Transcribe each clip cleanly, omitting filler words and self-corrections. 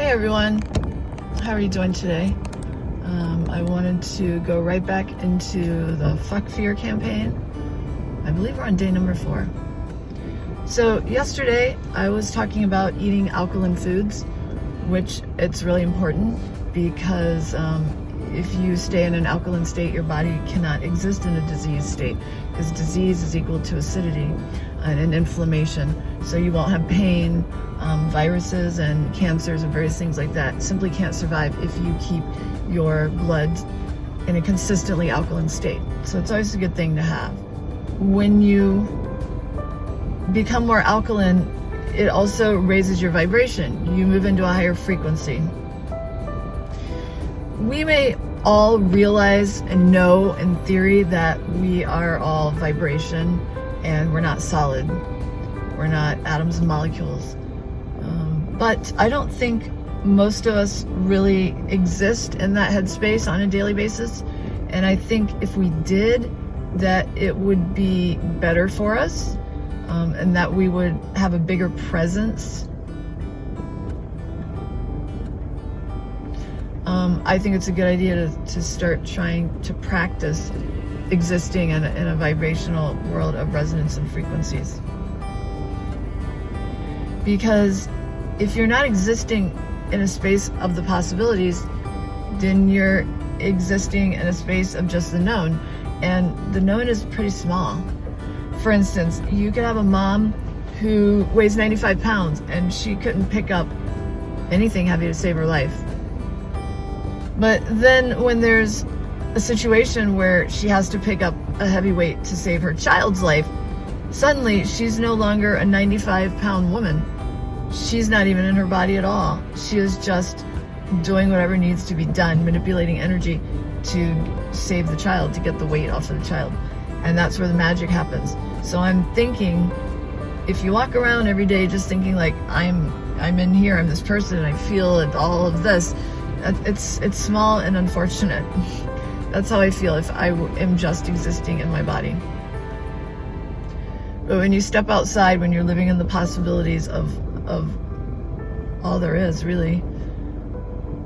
Hey everyone, how are you doing today? I wanted to go right back into the Fuck Fear campaign. I believe we're on day number 4. So yesterday I was talking about eating alkaline foods, which it's really important because if you stay in an alkaline state, your body cannot exist in a diseased state, because disease is equal to acidity and inflammation. So you won't have pain. Viruses and cancers and various things like that simply can't survive if you keep your blood in a consistently alkaline state. So it's always a good thing to have. When you become more alkaline, it also raises your vibration. You move into a higher frequency. We may all realize and know in theory that we are all vibration and we're not solid. We're not atoms and molecules. But I don't think most of us really exist in that headspace on a daily basis. And I think if we did, that it would be better for us, and that we would have a bigger presence. I think it's a good idea to start trying to practice existing in a vibrational world of resonance and frequencies. Because if you're not existing in a space of the possibilities, then you're existing in a space of just the known. And the known is pretty small. For instance, you could have a mom who weighs 95 pounds and she couldn't pick up anything heavy to save her life. But then when there's a situation where she has to pick up a heavy weight to save her child's life, suddenly she's no longer a 95-pound woman. She's not even in her body at all. She is just doing whatever needs to be done, manipulating energy to save the child, to get the weight off of the child. And that's where the magic happens. So I'm thinking, if you walk around every day just thinking like, I'm in here, I'm this person, and I feel all of this, it's small and unfortunate. That's how I feel if I am just existing in my body. But when you step outside, when you're living in the possibilities of all there is, really,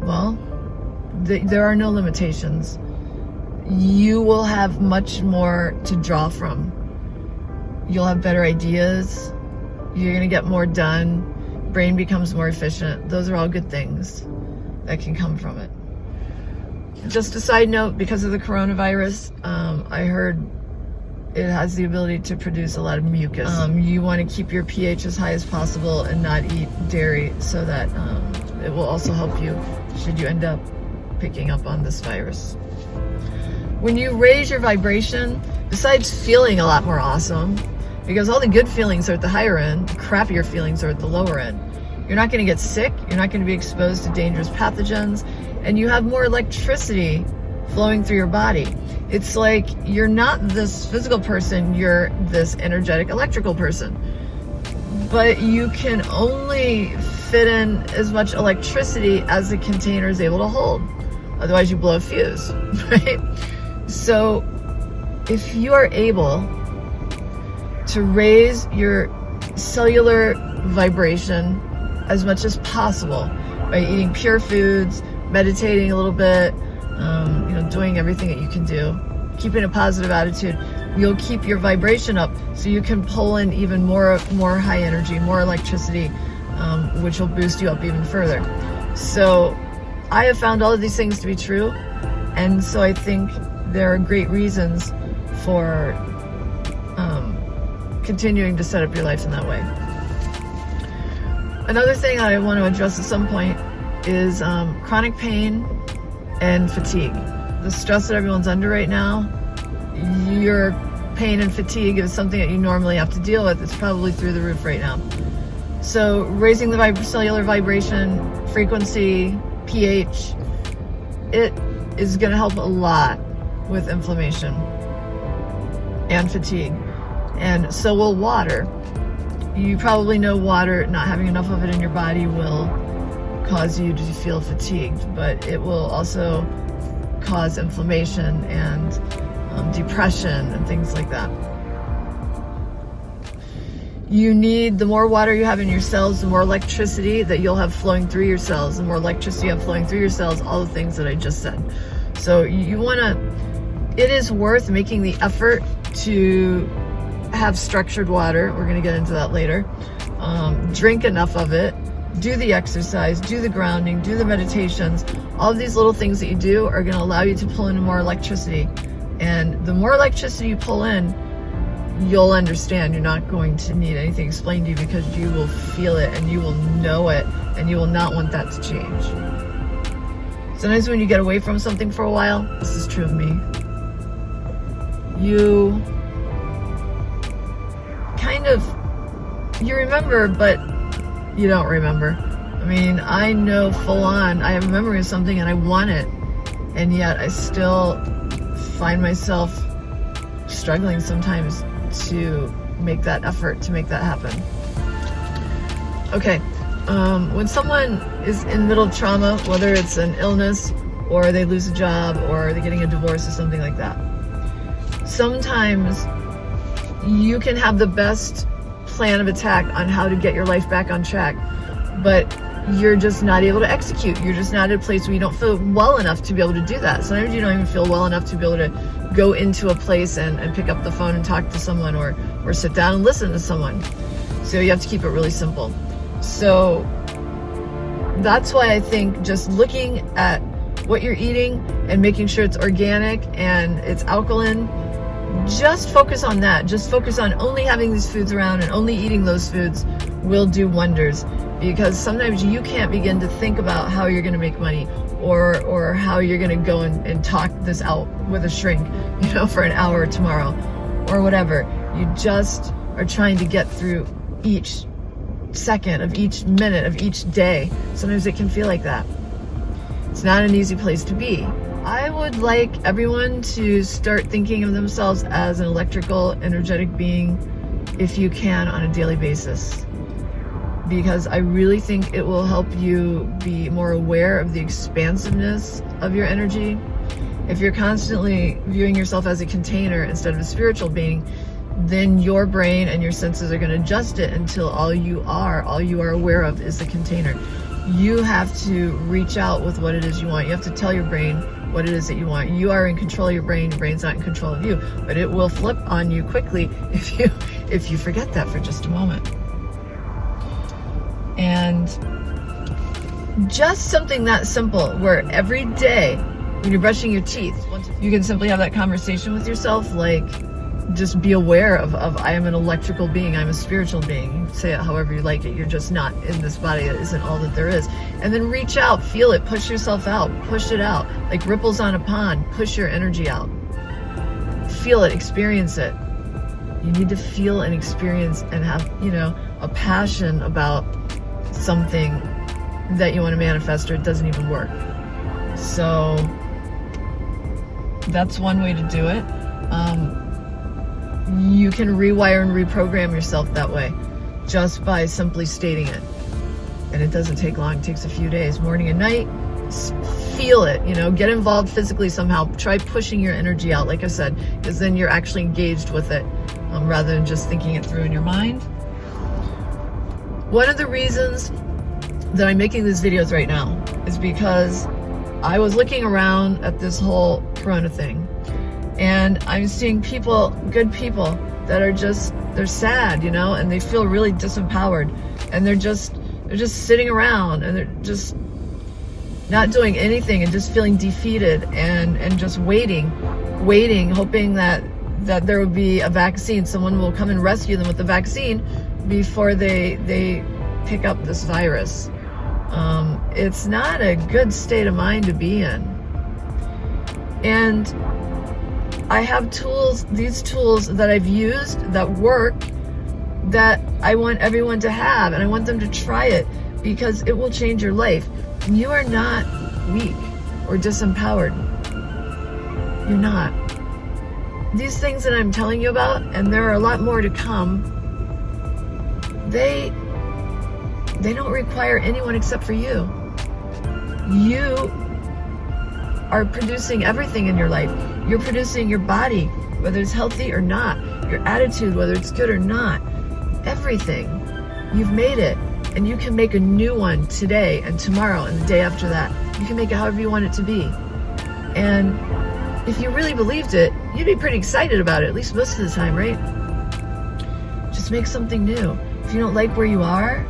well, there are no limitations. You will have much more to draw from. You'll have better ideas. You're going to get more done. Brain becomes more efficient. Those are all good things that can come from it. Just a side note, because of the coronavirus, I heard it has the ability to produce a lot of mucus. You want to keep your pH as high as possible and not eat dairy, so that it will also help you should you end up picking up on this virus. When you raise your vibration, besides feeling a lot more awesome, because all the good feelings are at the higher end, the crappier feelings are at the lower end. You're not going to get sick, you're not going to be exposed to dangerous pathogens, and you have more electricity flowing through your body. It's like you're not this physical person, you're this energetic electrical person. But you can only fit in as much electricity as the container is able to hold. Otherwise you blow a fuse, right? So if you are able to raise your cellular vibration as much as possible by eating pure foods, meditating a little bit, doing everything that you can do, keeping a positive attitude, you'll keep your vibration up so you can pull in even more high energy, more electricity, which will boost you up even further. So I have found all of these things to be true, and so I think there are great reasons for continuing to set up your life in that way. Another thing I want to address at some point is chronic pain and fatigue. The stress that everyone's under right now, your pain and fatigue is something that you normally have to deal with. It's probably through the roof right now. So raising the cellular vibration, frequency, pH, it is going to help a lot with inflammation and fatigue. And so will water. You probably know water, not having enough of it in your body will cause you to feel fatigued, but it will also cause inflammation and depression and things like that. You need, the more water you have in your cells, the more electricity that you'll have flowing through your cells. The more electricity you have flowing through your cells, all the things that I just said. So you want to, it is worth making the effort to have structured water. We're going to get into that later. Drink enough of it. Do the exercise, do the grounding, do the meditations. All of these little things that you do are going to allow you to pull in more electricity. And the more electricity you pull in, you'll understand. You're not going to need anything explained to you, because you will feel it and you will know it, and you will not want that to change. Sometimes when you get away from something for a while, this is true of me, you kind of, you remember, but you don't remember. I mean, I know full on, I have a memory of something and I want it, and yet I still find myself struggling sometimes to make that effort to make that happen. Okay, when someone is in the middle of trauma, whether it's an illness or they lose a job or they're getting a divorce or something like that, sometimes you can have the best plan of attack on how to get your life back on track, but you're just not able to execute. You're just not at a place where you don't feel well enough to be able to do that. Sometimes you don't even feel well enough to be able to go into a place and pick up the phone and talk to someone, or sit down and listen to someone. So you have to keep it really simple. So that's why I think just looking at what you're eating and making sure it's organic and it's alkaline, just focus on that. Just focus on only having these foods around and only eating those foods will do wonders. Because sometimes you can't begin to think about how you're going to make money, or how you're going to go and talk this out with a shrink, for an hour tomorrow or whatever. You just are trying to get through each second of each minute of each day. Sometimes it can feel like that. It's not an easy place to be. I would like everyone to start thinking of themselves as an electrical, energetic being, if you can, on a daily basis. Because I really think it will help you be more aware of the expansiveness of your energy. If you're constantly viewing yourself as a container instead of a spiritual being, then your brain and your senses are going to adjust it until all you are aware of is the container. You have to reach out with what it is you want. You have to tell your brain what it is that you want. You are in control of your brain. Your brain's not in control of you, but it will flip on you quickly if you forget that for just a moment. And just something that simple, where every day when you're brushing your teeth, you can simply have that conversation with yourself, like, just be aware of I am an electrical being, I'm a spiritual being. You say it however you like it. You're just not in this body that isn't all that there is. And then reach out, feel it, push yourself out, push it out. Like ripples on a pond, push your energy out. Feel it, experience it. You need to feel and experience and have, a passion about something that you want to manifest, or it doesn't even work. So that's one way to do it. You can rewire and reprogram yourself that way, just by simply stating it. And it doesn't take long. It takes a few days, morning and night. Feel it, get involved physically somehow. Try pushing your energy out, like I said, because then you're actually engaged with it, rather than just thinking it through in your mind. One of the reasons that I'm making these videos right now is because I was looking around at this whole Corona thing, and I'm seeing people, good people, that are they're sad, and they feel really disempowered, and they're just sitting around, and they're just not doing anything, and just feeling defeated, and just waiting, hoping that there will be a vaccine. Someone will come and rescue them with the vaccine before they pick up this virus. It's not a good state of mind to be in. And I have these tools that I've used that work, that I want everyone to have, and I want them to try it, because it will change your life. You are not weak or disempowered. You're not. These things that I'm telling you about, and there are a lot more to come, they don't require anyone except for you. You are producing everything in your life. You're producing your body, whether it's healthy or not, your attitude, whether it's good or not. everything. You've made it, and you can make a new one today and tomorrow and the day after that. You can make it however you want it to be. And if you really believed it, you'd be pretty excited about it, at least most of the time, right? Just make something new. If you don't like where you are,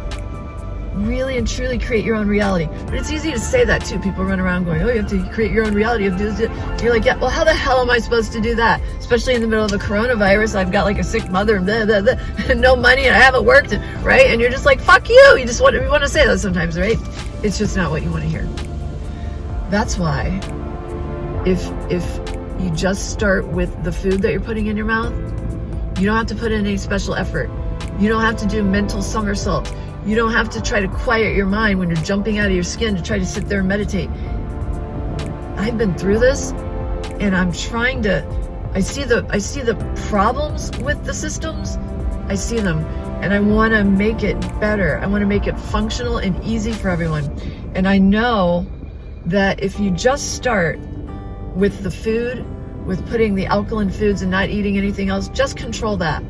really and truly create your own reality. But it's easy to say that too. People run around going, oh, you have to create your own reality. You have to do this. You're like, yeah, well, how the hell am I supposed to do that? Especially in the middle of the coronavirus. I've got like a sick mother and blah, blah, blah, and no money and I haven't worked, right? And you're just like, fuck you. You want to say that sometimes, right? It's just not what you want to hear. That's why if you just start with the food that you're putting in your mouth, you don't have to put in any special effort. You don't have to do mental somersaults. You don't have to try to quiet your mind when you're jumping out of your skin to try to sit there and meditate. I've been through this, and I'm trying to, I see the problems with the systems. I see them, and I want to make it better. I want to make it functional and easy for everyone. And I know that if you just start with the food, with putting the alkaline foods and not eating anything else, just control that.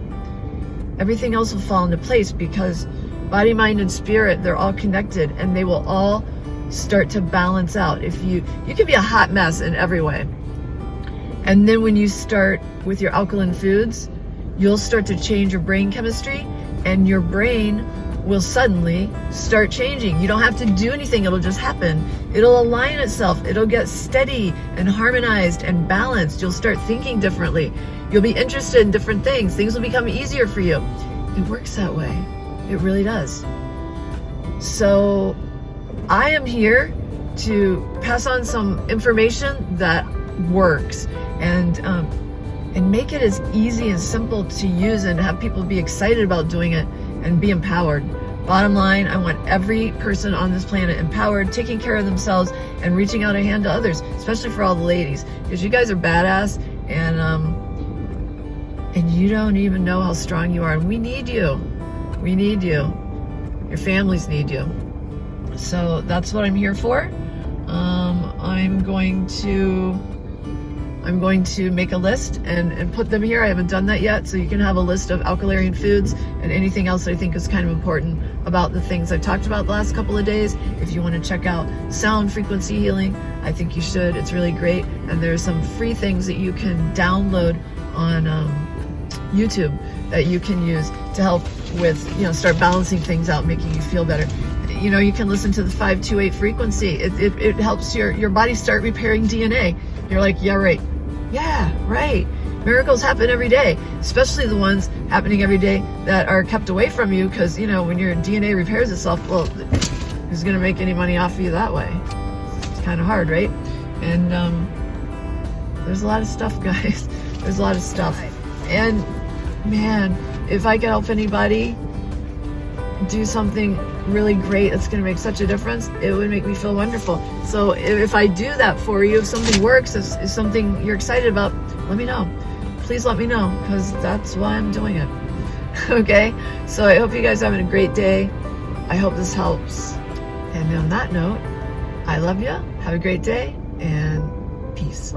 Everything else will fall into place, because body, mind, and spirit, they're all connected, and they will all start to balance out. If you can be a hot mess in every way. And then when you start with your alkaline foods, you'll start to change your brain chemistry, and your brain will suddenly start changing. You don't have to do anything. It'll just happen. It'll align itself. It'll get steady and harmonized and balanced. You'll start thinking differently. You'll be interested in different things. Things will become easier for you. It works that way. It really does. So I am here to pass on some information that works, and make it as easy and simple to use, and have people be excited about doing it and be empowered. Bottom line, I want every person on this planet empowered, taking care of themselves, and reaching out a hand to others, especially for all the ladies, because you guys are badass, and you don't even know how strong you are, and we need you. We need you. Your families need you. So that's what I'm here for. I'm going to make a list and put them here. I haven't done that yet, so you can have a list of alkaline foods and anything else that I think is kind of important about the things I've talked about the last couple of days. If you want to check out sound frequency healing, I think you should. It's really great, and there's some free things that you can download on YouTube that you can use to help with, start balancing things out, making you feel better. You can listen to the 528 frequency. It helps your body start repairing DNA. You're like, yeah, right. Yeah, right. Miracles happen every day, especially the ones happening every day that are kept away from you, because, when your DNA repairs itself, well, who's going to make any money off of you that way? It's kind of hard, right? And there's a lot of stuff, guys. There's a lot of stuff. And, man, if I can help anybody do something really great that's going to make such a difference, it would make me feel wonderful. So if I do that for you, if something works, if something you're excited about, let me know. Please let me know, because that's why I'm doing it. Okay? So I hope you guys are having a great day. I hope this helps. And on that note, I love you. Have a great day, and peace.